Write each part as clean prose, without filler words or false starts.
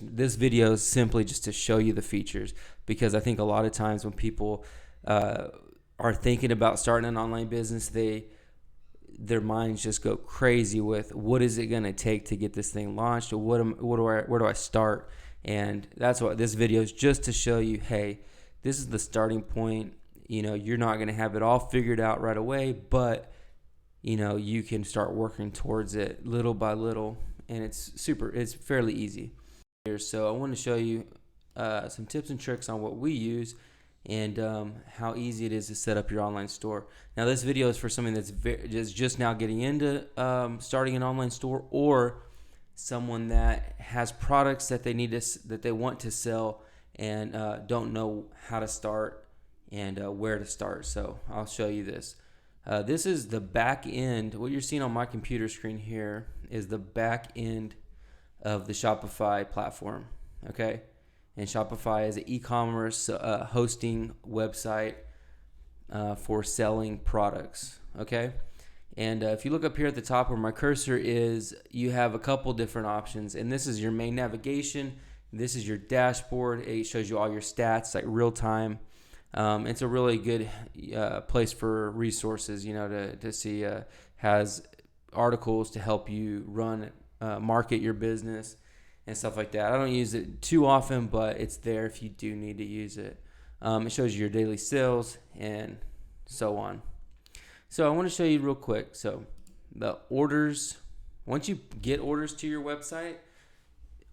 information. This video is simply just to show you the features, because I think a lot of times when people are thinking about starting an online business, their minds just go crazy with what is it going to take to get this thing launched, or where do I start? And that's what this video is, just to show you, hey, this is the starting point. You're not going to have it all figured out right away, but you can start working towards it little by little, and it's fairly easy. So I want to show you some tips and tricks on what we use, and how easy it is to set up your online store. Now, this video is for something that's just now getting into starting an online store, or someone that has products that they want to sell and don't know how to start and where to start. So I'll show you this. This is the back end. What you're seeing on my computer screen here is the back end of the Shopify platform. Okay. And Shopify is an e-commerce hosting website for selling products. Okay. And if you look up here at the top where my cursor is, you have a couple different options. And this is your main navigation. This is your dashboard. It shows you all your stats, like real time. It's a really good place for resources, to see. Has articles to help you run, market your business and stuff like that. I don't use it too often, but it's there if you do need to use it. It shows you your daily sales and so on. So I want to show you real quick. So the orders, once you get orders to your website,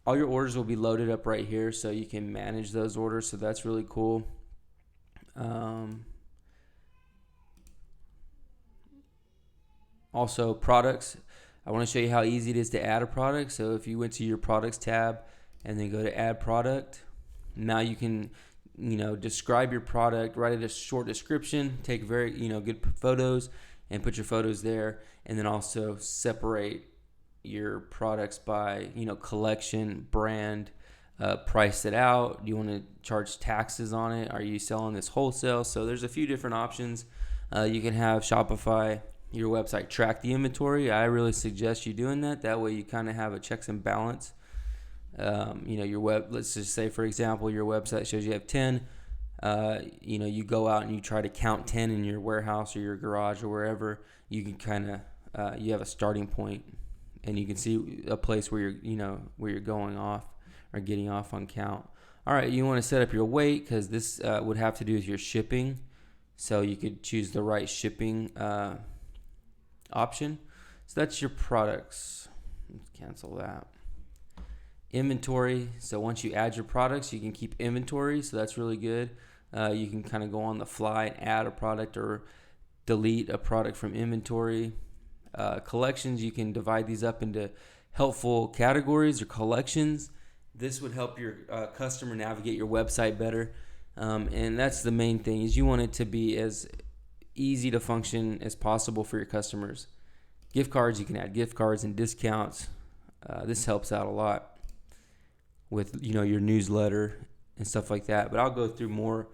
all your orders will be loaded up right here, so you can manage those orders. So that's really cool. Also, products. I want to show you how easy it is to add a product. So if you went to your products tab and then go to add product, now you can describe your product, write a short description, take very good photos and put your photos there, and then also separate your products by collection, brand, price it out. Do you want to charge taxes on it? Are you selling this wholesale? So there's a few different options. You can have Shopify, your website, track the inventory. I really suggest you doing that. That way you kind of have a checks and balance. Your let's just say, for example, your website shows you have 10. You go out and you try to count 10 in your warehouse or your garage or wherever. You can kind of you have a starting point, and you can see a place where you're going off or getting off on count. All right, you want to set up your weight, because this would have to do with your shipping. So you could choose the right shipping option. So that's your products. Let's cancel that. Inventory. So once you add your products, you can keep inventory. So that's really good. You can kind of go on the fly and add a product or delete a product from inventory. Collections, you can divide these up into helpful categories or collections. This would help your customer navigate your website better. And that's the main thing, is you want it to be as easy to function as possible for your customers. Gift cards, you can add gift cards and discounts. This helps out a lot with your newsletter and stuff like that. But I'll go through more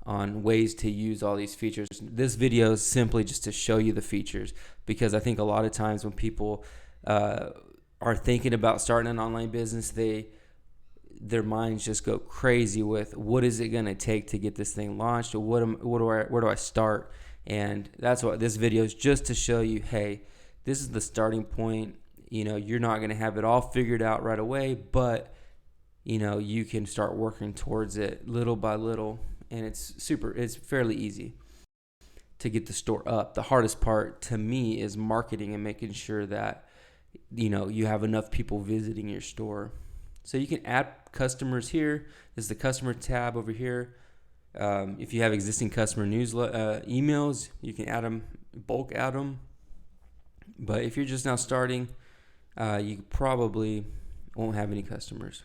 on ways to use all these features. This video is simply just to show you the features, because I think a lot of times when people are thinking about starting an online business, their minds just go crazy with what is it going to take to get this thing launched, or where do I start? And that's what this video is, just to show you, hey, this is the starting point. You're not going to have it all figured out right away, but you can start working towards it little by little, and it's fairly easy to get the store up. The hardest part to me is marketing and making sure that you have enough people visiting your store. So you can add customers here. This is the customer tab over here. If you have existing customer emails, you can bulk add them. But if you're just now starting, you probably won't have any customers.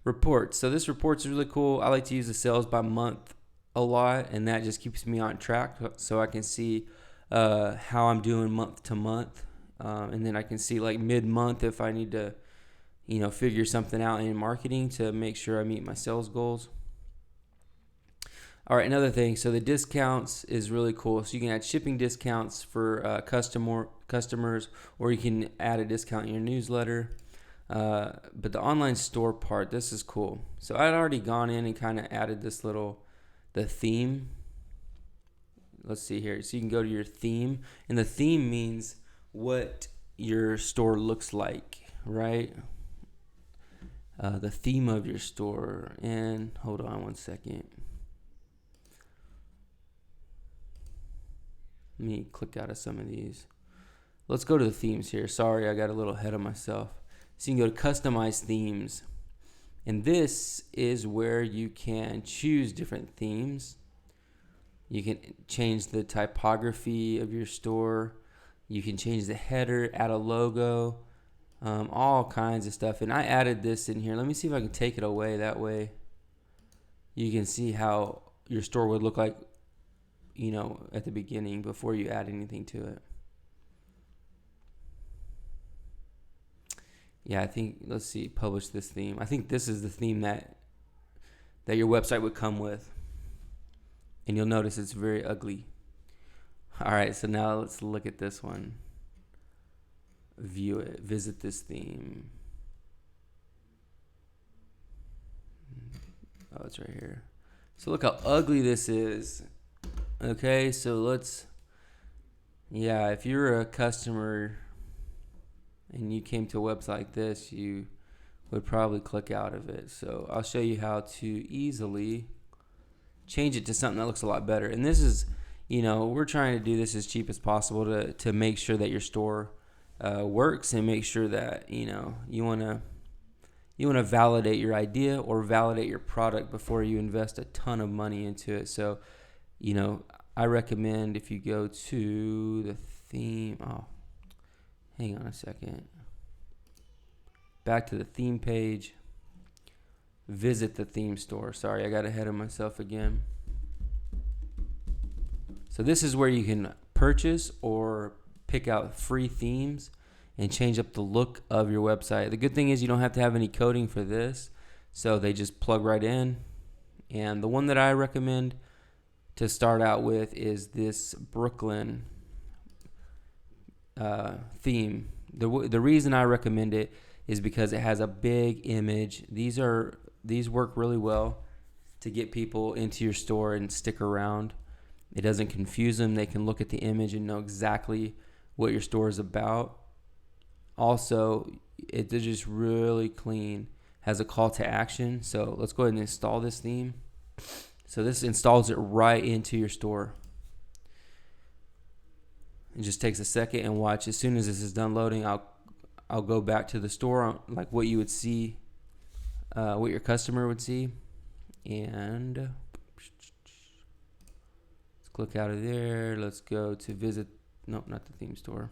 Reports. So this report's really cool. I like to use the sales by month a lot, and that just keeps me on track, so I can see how I'm doing month to month, and then I can see like mid-month if I need to figure something out in marketing to make sure I meet my sales goals. All right, another thing. So the discounts is really cool. So you can add shipping discounts for customers, or you can add a discount in your newsletter. But the online store part, this is cool. So I'd already gone in and kind of added the theme. Let's see here. So you can go to your theme, and the theme means what your store looks like, right? The theme of your store. And hold on one second. Let me click out of some of these. Let's go to the themes here. Sorry, I got a little ahead of myself. So you can go to customize themes. And this is where you can choose different themes. You can change the typography of your store. You can change the header, add a logo, all kinds of stuff. And I added this in here. Let me see if I can take it away. That way you can see how your store would look like, at the beginning before you add anything to it. Yeah, I think, let's see, publish this theme. I think this is the theme that your website would come with. And you'll notice it's very ugly. All right, so now let's look at this one. View it, visit this theme. Oh, it's right here. So look how ugly this is. Okay, so if you're a customer and you came to a website like this, you would probably click out of it. So I'll show you how to easily change it to something that looks a lot better. And this is, we're trying to do this as cheap as possible to make sure that your store works, and make sure that, you want to validate your idea or validate your product before you invest a ton of money into it. So, I recommend if you go to the theme, hang on a second. Back to the theme page. Visit the theme store. Sorry, I got ahead of myself again. So this is where you can purchase or pick out free themes and change up the look of your website. The good thing is you don't have to have any coding for this. So they just plug right in. And the one that I recommend to start out with is this Brooklyn theme. The reason I recommend it is because it has a big image. These work really well to get people into your store and stick around. It doesn't confuse them. They can look at the image and know exactly what your store is about. Also, it's just really clean. Has a call to action. So let's go ahead and install this theme. So this installs it right into your store. It just takes a second, and watch. As soon as this is done loading, I'll go back to the store, like what you would see, what your customer would see. And let's click out of there. Let's go to visit. Nope, not the theme store.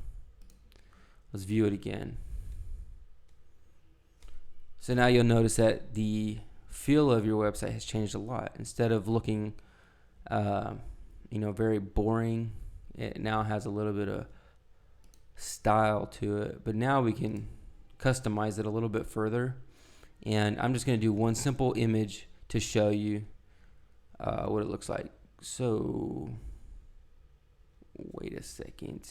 Let's view it again. So now you'll notice that the feel of your website has changed a lot. Instead of looking, very boring, it now has a little bit of style to it. But now we can customize it a little bit further. And I'm just going to do one simple image to show you what it looks like. So wait a second.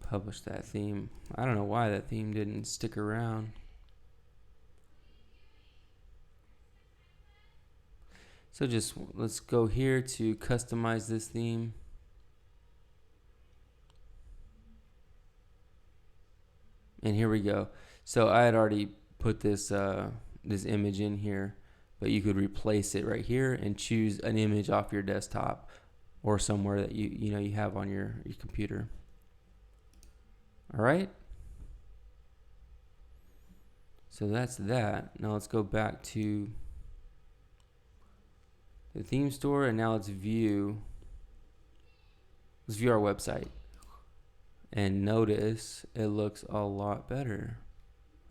Publish that theme. I don't know why that theme didn't stick around. So just let's go here to customize this theme. And here we go. So I had already put this this image in here, but you could replace it right here and choose an image off your desktop or somewhere that you have on your computer. All right. So that's that. Now let's go back to the theme store, and now let's view our website. And notice it looks a lot better.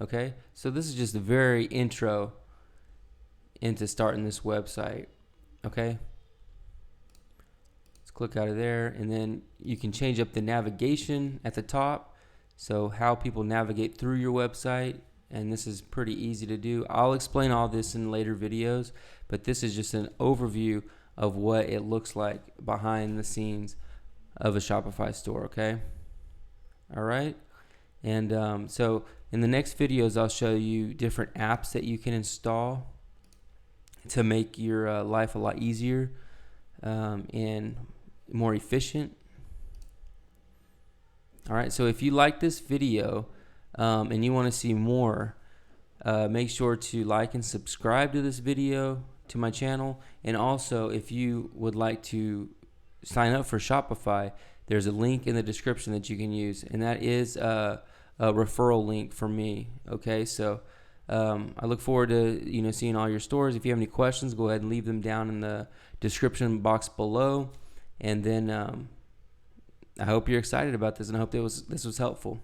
Okay? So this is just a very intro into starting this website. Okay? Let's click out of there, and then you can change up the navigation at the top. So how people navigate through your website, and this is pretty easy to do. I'll explain all this in later videos, but this is just an overview of what it looks like behind the scenes of a Shopify store. Okay. All right. And so in the next videos, I'll show you different apps that you can install to make your life a lot easier and more efficient. All right. So if you like this video and you want to see more, make sure to like and subscribe to this video, to my channel. And also, if you would like to sign up for Shopify, there's a link in the description that you can use, and that is a referral link for me. Okay, so I look forward to seeing all your stores. If you have any questions, go ahead and leave them down in the description box below. And then I hope you're excited about this, and I hope this was helpful.